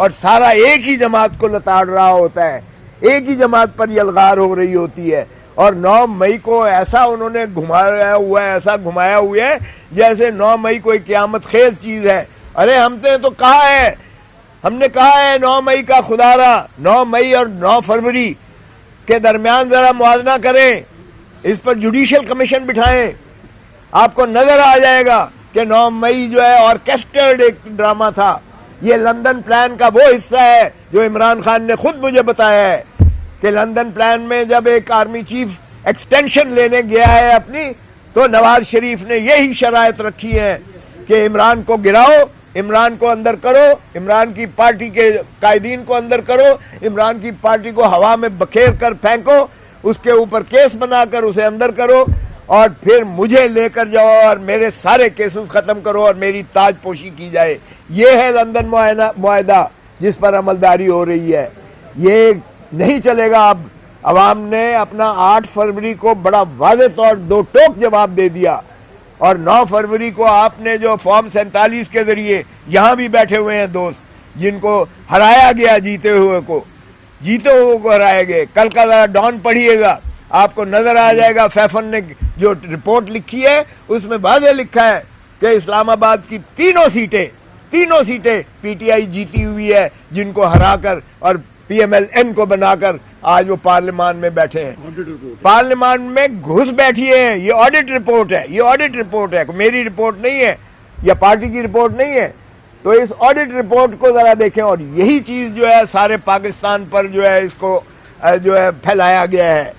اور سارا ایک ہی جماعت کو لتاڑ رہا ہوتا ہے، ایک ہی جماعت پر یلغار ہو رہی ہوتی ہے. اور 9 مئی کو ایسا انہوں نے گھمایا ہوا ہے، ایسا گھمایا ہوا ہے جیسے 9 مئی کوئی قیامت خیز چیز ہے. ارے ہم نے تو کہا ہے، ہم نے کہا ہے 9 مئی کا خدا را 9 مئی اور 9 فروری کے درمیان ذرا موازنہ کریں، اس پر جوڈیشل کمیشن بٹھائیں. آپ کو نظر آ جائے گا کہ 9 مئی جو ہے آرکیسٹرڈ ایک ڈرامہ تھا. یہ لندن پلان کا وہ حصہ ہے جو عمران خان نے خود مجھے بتایا ہے کہ لندن پلان میں جب ایک آرمی چیف ایکسٹینشن لینے گیا ہے اپنی، تو نواز شریف نے یہی شرائط رکھی ہے کہ عمران کو گراؤ، عمران کو اندر کرو، عمران کی پارٹی کے قائدین کو اندر کرو، عمران کی پارٹی کو ہوا میں بکھیر کر پھینکو، اس کے اوپر کیس بنا کر اسے اندر کرو، اور پھر مجھے لے کر جاؤ اور میرے سارے کیسز ختم کرو اور میری تاج پوشی کی جائے. یہ ہے لندن معاہدہ جس پر عملداری ہو رہی ہے. یہ نہیں چلے گا. اب عوام نے اپنا 8 فروری کو بڑا واضح طور 2 ٹوک جواب دے دیا، اور 9 فروری کو آپ نے جو فارم 47 کے ذریعے یہاں بھی بیٹھے ہوئے ہیں دوست جن کو ہرایا گیا، جیتے ہوئے کو ہرایا گئے. کل کا ذرا ڈان پڑھیے گا، آپ کو نظر آ جائے گا. فیفن نے جو رپورٹ لکھی ہے اس میں واضح لکھا ہے کہ اسلام آباد کی تینوں سیٹیں پی ٹی آئی جیتی ہوئی ہے، جن کو ہرا کر اور پی ایم ایل این کو بنا کر آج وہ پارلیمان میں بیٹھے ہیں، پارلیمان میں گھس بیٹھے ہیں. یہ آڈٹ رپورٹ ہے، میری رپورٹ نہیں ہے یا پارٹی کی رپورٹ نہیں ہے. تو اس آڈٹ رپورٹ کو ذرا دیکھیں، اور یہی چیز جو ہے سارے پاکستان پر جو ہے اس کو جو ہے پھیلایا گیا ہے.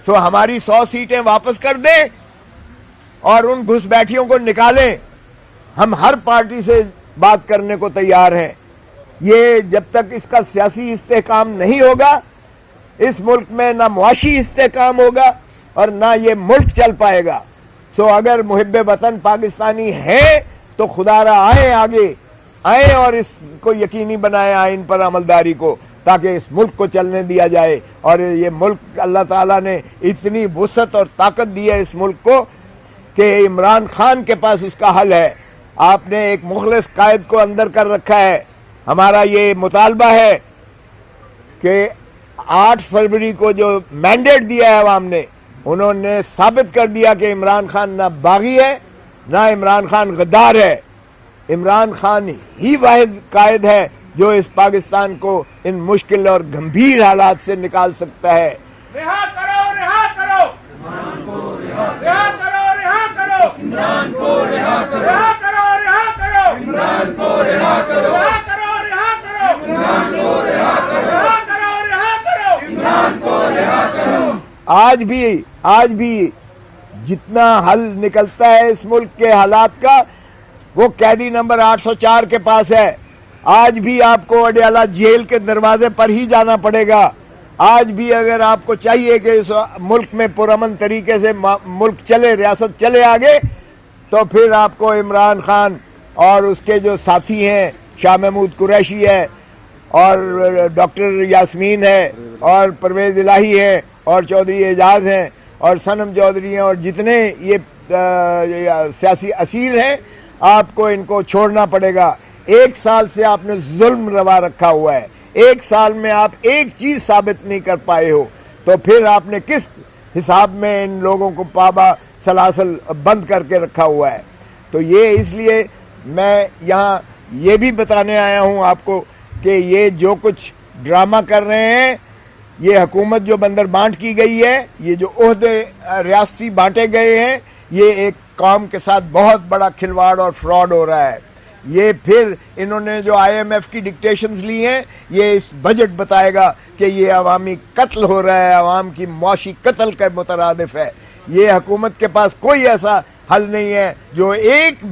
سو ہماری 100 سیٹیں واپس کر دیں اور ان گھس بیٹھیوں کو نکالیں. ہم ہر پارٹی سے بات کرنے کو تیار ہیں. یہ جب تک اس کا سیاسی استحکام نہیں ہوگا، اس ملک میں نہ معاشی استحکام ہوگا اور نہ یہ ملک چل پائے گا. سو اگر محب وطن پاکستانی ہیں تو خدا را آئیں اور اس کو یقینی بنائیں آئین پر عملداری کو، تاکہ اس ملک کو چلنے دیا جائے. اور یہ ملک اللہ تعالیٰ نے اتنی وسعت اور طاقت دی ہے اس ملک کو کہ عمران خان کے پاس اس کا حل ہے. آپ نے ایک مخلص قائد کو اندر کر رکھا ہے. ہمارا یہ مطالبہ ہے کہ 8 فروری کو جو مینڈیٹ دیا ہے عوام نے، انہوں نے ثابت کر دیا کہ عمران خان نہ باغی ہے نہ عمران خان غدار ہے. عمران خان ہی واحد قائد ہے جو اس پاکستان کو ان مشکل اور گمبھیر حالات سے نکال سکتا ہے. رہا کرو، رہا کرو عمران کو، رہا کرو، رہا کرو عمران کو، رہا کرو، رہا کرو، رہا کرو عمران کو، رہا کرو، رہا کرو، رہا کرو عمران کو، رہا کرو، رہا کرو، رہا کرو عمران کو، رہا کرو. آج بھی جتنا حل نکلتا ہے اس ملک کے حالات کا، وہ قیدی نمبر 804 کے پاس ہے. آج بھی آپ کو اڈیالہ جیل کے دروازے پر ہی جانا پڑے گا. آج بھی اگر آپ کو چاہیے کہ اس ملک میں پرامن طریقے سے ملک چلے، ریاست چلے آگے، تو پھر آپ کو عمران خان اور اس کے جو ساتھی ہیں، شاہ محمود قریشی ہے اور ڈاکٹر یاسمین ہے اور پرویز الہی ہے اور چودھری اعجاز ہیں اور صنم چودھری ہیں اور جتنے یہ سیاسی اسیر ہیں، آپ کو ان کو چھوڑنا پڑے گا. 1 سال سے آپ نے ظلم روا رکھا ہوا ہے. 1 سال میں آپ ایک چیز ثابت نہیں کر پائے ہو، تو پھر آپ نے کس حساب میں ان لوگوں کو پابا سلاسل بند کر کے رکھا ہوا ہے. تو یہ اس لیے میں یہاں یہ بھی بتانے آیا ہوں آپ کو کہ یہ جو کچھ ڈرامہ کر رہے ہیں، یہ حکومت جو بندر بانٹ کی گئی ہے، یہ جو عہدے ریاستی بانٹے گئے ہیں، یہ ایک قوم کے ساتھ بہت بڑا کھلواڑ اور فراڈ ہو رہا ہے. یہ پھر انہوں نے جو آئی ایم ایف کی ڈکٹیشنز لی ہیں، یہ اس بجٹ بتائے گا کہ یہ عوامی قتل ہو رہا ہے، عوام کی معاشی قتل کا مترادف ہے. یہ حکومت کے پاس کوئی ایسا حل نہیں ہے جو ایک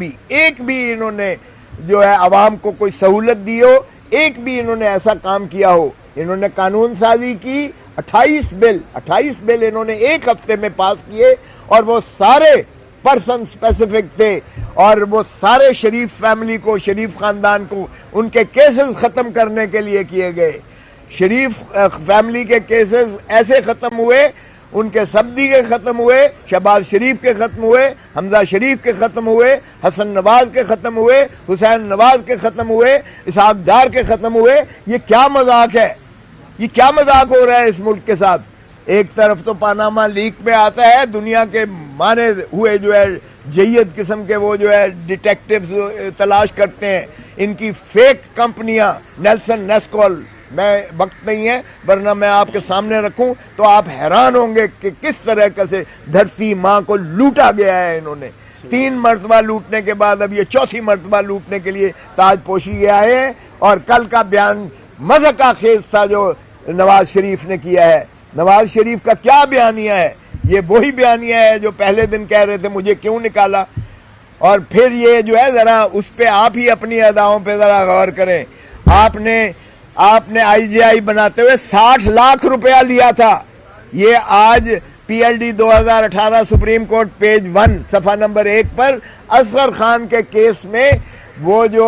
بھی انہوں نے جو ہے عوام کو کوئی سہولت دی ہو، ایک بھی انہوں نے ایسا کام کیا ہو. انہوں نے قانون سازی کی، 28 بل انہوں نے 1 ہفتے میں پاس کیے، اور وہ سارے پرسن اسپیسیفک تھے، اور وہ سارے شریف فیملی کو، شریف خاندان کو ان کے کیسز ختم کرنے کے لیے کیے گئے. شریف فیملی کے کیسز ایسے ختم ہوئے، ان کے سبدی کے ختم ہوئے، شہباز شریف کے ختم ہوئے، حمزہ شریف کے ختم ہوئے، حسن نواز کے ختم ہوئے، حسین نواز کے ختم ہوئے، اسحاق ڈار کے ختم ہوئے۔ یہ کیا مذاق ہے؟ یہ کیا مذاق ہو رہا ہے اس ملک کے ساتھ؟ ایک طرف تو پاناما لیک میں آتا ہے، دنیا کے مانے ہوئے جو ہے جید قسم کے وہ جو ہے ڈیٹیکٹیوز تلاش کرتے ہیں، ان کی فیک کمپنیاں، نیلسن نیسکول، میں وقت نہیں ہے ورنہ میں آپ کے سامنے رکھوں تو آپ حیران ہوں گے کہ کس طرح سے دھرتی ماں کو لوٹا گیا ہے انہوں نے۔ 3 مرتبہ لوٹنے کے بعد اب یہ 4تھی مرتبہ لوٹنے کے لیے تاج پوشی کے آئے ہیں۔ اور کل کا بیان مذہقہ خیز تھا جو نواز شریف نے کیا ہے۔ نواز شریف کا کیا بیانیہ ہے؟ یہ وہی بیانیہ ہے جو پہلے دن کہہ رہے تھے مجھے کیوں نکالا، اور پھر یہ جو ہے ذرا اس پہ آپ ہی اپنی اداؤں پہ ذرا غور کریں۔ آپ نے آئی جی آئی بناتے ہوئے 60 لاکھ روپیہ لیا تھا۔ یہ آج P L D 2018 supreme court page 1 صفحہ نمبر 1 پر اصغر خان کے کیس میں وہ جو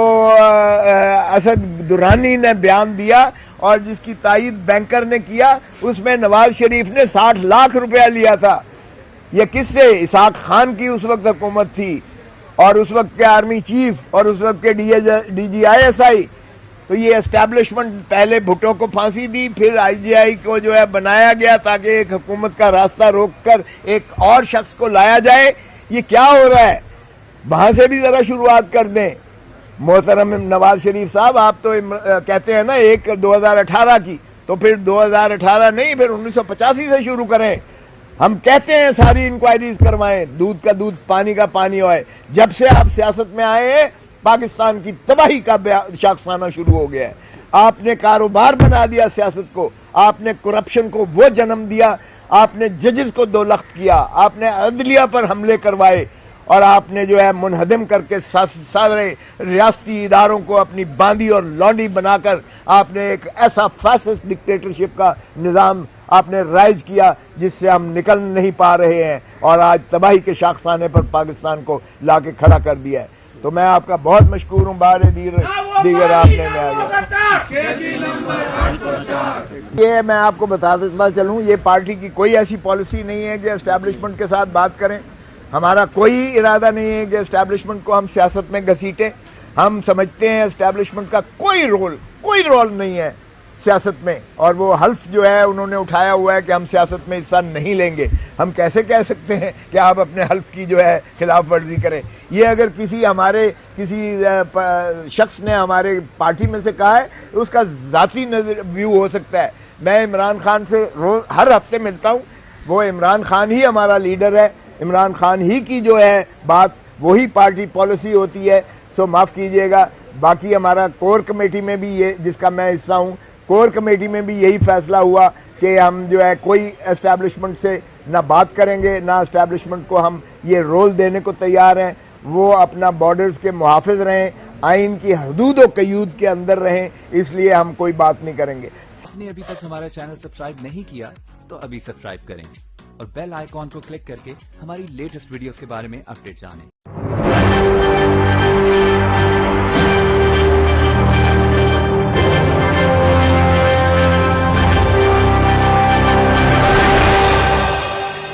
اسد درانی نے بیان دیا اور جس کی تائید بینکر نے کیا، اس میں نواز شریف نے 60 لاکھ روپیہ لیا تھا۔ یہ کس سے؟ اسحاق خان کی اس وقت حکومت تھی اور اس وقت کے آرمی چیف اور اس وقت کے D G I S I. تو یہ اسٹیبلشمنٹ پہلے بھٹو کو پھانسی دی، پھر آئی جی آئی کو جو ہے بنایا گیا تاکہ ایک حکومت کا راستہ روک کر ایک اور شخص کو لایا جائے۔ یہ کیا ہو رہا ہے؟ وہاں سے بھی ذرا شروعات کر دیں۔ محترم نواز شریف صاحب، آپ تو کہتے ہیں نا 2018 کی، تو پھر 2018 نہیں، پھر 1985 سے شروع کریں۔ ہم کہتے ہیں ساری انکوائریز کروائیں، دودھ کا دودھ پانی کا پانی ہوئے۔ جب سے آپ سیاست میں آئے ہیں پاکستان کی تباہی کا شاخسانہ شروع ہو گیا ہے۔ آپ نے کاروبار بنا دیا سیاست کو، آپ نے کرپشن کو وہ جنم دیا، آپ نے ججز کو دو لخت کیا، آپ نے عدلیہ پر حملے کروائے، اور آپ نے جو ہے منہدم کر کے سارے ریاستی اداروں کو اپنی باندی اور لونڈی بنا کر آپ نے ایک ایسا فاسسٹ ڈکٹیٹرشپ کا نظام آپ نے رائج کیا جس سے ہم نکل نہیں پا رہے ہیں، اور آج تباہی کے شاخسانے پر پاکستان کو لا کے کھڑا کر دیا ہے۔ تو میں آپ کا بہت مشکور ہوں، بار دیگر آپ نے یہ میں آپ کو بتاتا چلوں، یہ پارٹی کی کوئی ایسی پالیسی نہیں ہے کہ اسٹیبلشمنٹ کے ساتھ بات کریں۔ ہمارا کوئی ارادہ نہیں ہے کہ اسٹیبلشمنٹ کو ہم سیاست میں گھسیٹیں۔ ہم سمجھتے ہیں اسٹیبلشمنٹ کا کوئی رول نہیں ہے سیاست میں، اور وہ حلف جو ہے انہوں نے اٹھایا ہوا ہے کہ ہم سیاست میں حصہ نہیں لیں گے۔ ہم کیسے کہہ سکتے ہیں کہ آپ اپنے حلف کی جو ہے خلاف ورزی کریں؟ یہ اگر کسی شخص نے ہمارے پارٹی میں سے کہا ہے، اس کا ذاتی ویو ہو سکتا ہے۔ میں عمران خان سے ہر ہفتے ملتا ہوں، وہ عمران خان ہی ہمارا لیڈر ہے، عمران خان ہی کی جو ہے بات وہی پارٹی پالیسی ہوتی ہے۔ سو معاف کیجئے گا، باقی ہمارا کور کمیٹی میں بھی یہ، جس کا میں حصہ ہوں، کور کمیٹی میں بھی یہی فیصلہ ہوا کہ ہم جو ہے کوئی اسٹیبلشمنٹ سے نہ بات کریں گے، نہ اسٹیبلشمنٹ کو ہم یہ رول دینے کو تیار ہیں۔ وہ اپنا بارڈرز کے محافظ رہیں، آئین کی حدود و قیود کے اندر رہیں، اس لیے ہم کوئی بات نہیں کریں گے۔ آپ نے ابھی تک ہمارا چینل سبسکرائب نہیں کیا تو ابھی سبسکرائب کریں اور بیل آئیکن کو کلک کر کے ہماری لیٹسٹ ویڈیوز کے بارے میں اپڈیٹ جانیں۔